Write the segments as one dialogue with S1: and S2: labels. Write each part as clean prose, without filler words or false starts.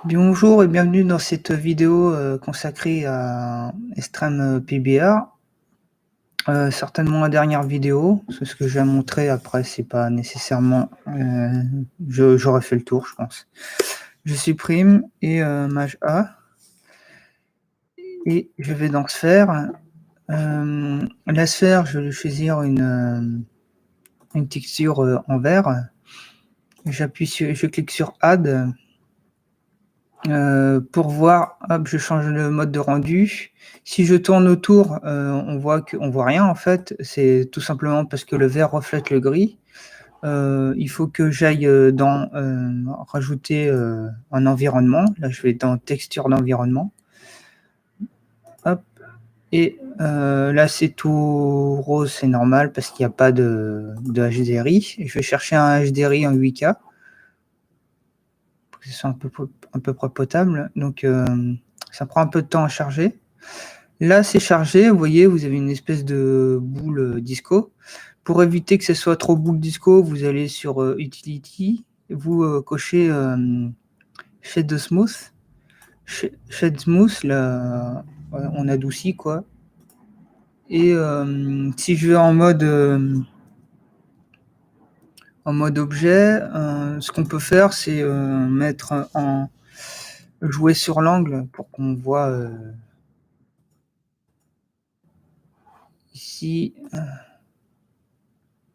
S1: Bonjour et bienvenue dans cette vidéo consacrée à Extreme PBR. Certainement la dernière vidéo, c'est ce que je vais montrer après, c'est pas nécessairement... j'aurais fait le tour, je pense. Je supprime et maj A. Et je vais dans sphère. La sphère, je vais choisir une texture en vert. Je clique sur Add. Pour voir, hop, je change le mode de rendu. Si je tourne autour, on voit rien en fait. C'est tout simplement parce que le vert reflète le gris. Il faut que j'aille dans rajouter un environnement. Là, je vais dans texture d'environnement. Hop. Et là, c'est tout rose, c'est normal parce qu'il n'y a pas de HDRI. Je vais chercher un HDRI en 8K pour que ce soit à peu près potable. Donc, ça prend un peu de temps à charger. Là, c'est chargé. Vous voyez, vous avez une espèce de boule disco. Pour éviter que ce soit trop boule disco, vous allez sur Utility, vous cochez Shade Smooth. Shade Smooth, là, on adoucit quoi. Et si je vais en mode objet, ce qu'on peut faire, c'est mettre en jouer sur l'angle pour qu'on voit ici.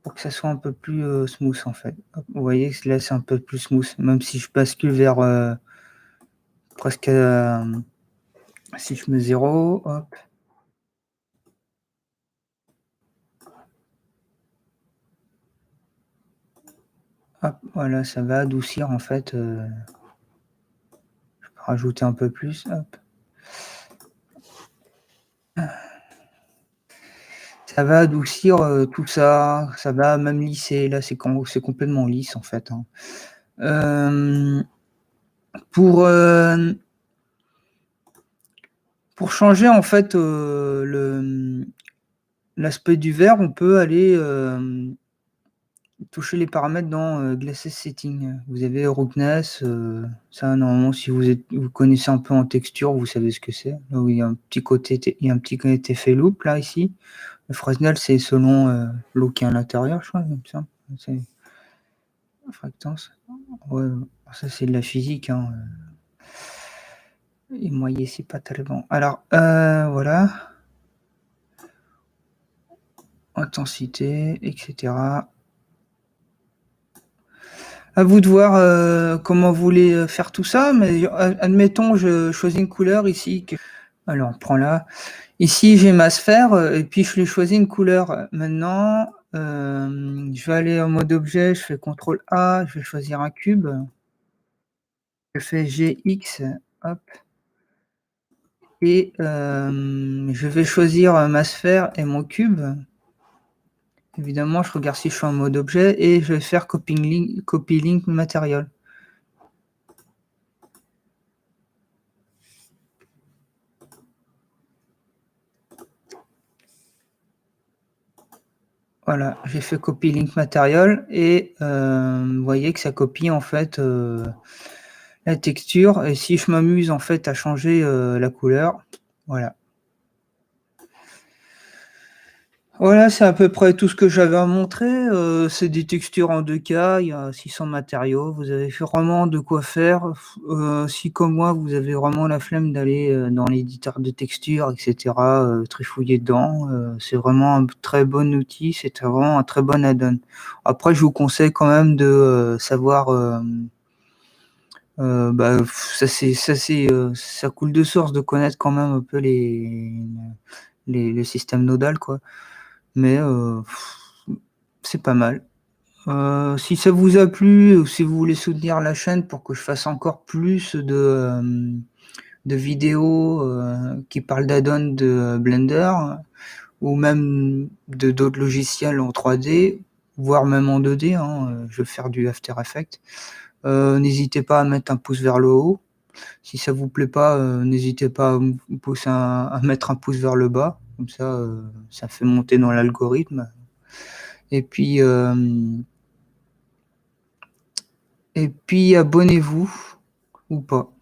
S1: Pour que ça soit un peu plus smooth en fait. Hop, vous voyez que là c'est un peu plus smooth, même si je bascule vers presque si je mets 0, hop. Hop, voilà, ça va adoucir en fait. Je peux rajouter un peu plus, hop. Ça va adoucir tout ça, ça va même lisser. Là, c'est complètement lisse en fait. Hein. Pour changer en fait l'aspect du verre, on peut aller toucher les paramètres dans Glasses Setting. Vous avez Roughness, ça normalement si vous connaissez un peu en texture, vous savez ce que c'est. Là où il y a un petit côté effet loop là ici. Le Fresnel c'est selon l'eau qui est à l'intérieur, je crois, comme ça. C'est fractance. Ouais, ça c'est de la physique. Hein. Et moi c'est pas très bon. Alors voilà. Intensité, etc. À vous de voir comment vous voulez faire tout ça, mais admettons, je choisis une couleur ici. Alors, prends là. Ici, j'ai ma sphère et puis je lui choisis une couleur. Maintenant, je vais aller en mode objet, je fais CTRL A, je vais choisir un cube. Je fais GX, hop. Et je vais choisir ma sphère et mon cube. Évidemment, je regarde si je suis en mode objet et je vais faire copy link material. Voilà, j'ai fait copy link material et vous voyez que ça copie en fait la texture. Et si je m'amuse en fait à changer la couleur, voilà. Voilà, c'est à peu près tout ce que j'avais à montrer. C'est des textures en 2K, il y a 600 matériaux. Vous avez vraiment de quoi faire. Si comme moi, vous avez vraiment la flemme d'aller dans l'éditeur de textures, etc., trifouiller dedans, c'est vraiment un très bon outil. C'est vraiment un très bon add-on. Après, je vous conseille quand même de savoir... bah, ça coule de source de connaître quand même un peu le système nodal, quoi. Mais c'est pas mal. Si ça vous a plu ou si vous voulez soutenir la chaîne pour que je fasse encore plus de vidéos qui parlent d'add-on de Blender ou même de d'autres logiciels en 3D, voire même en 2D, hein, je vais faire du After Effects. N'hésitez pas à mettre un pouce vers le haut. Si ça vous plaît pas, n'hésitez pas à mettre un pouce vers le bas. Comme ça, ça fait monter dans l'algorithme. Et puis abonnez-vous ou pas.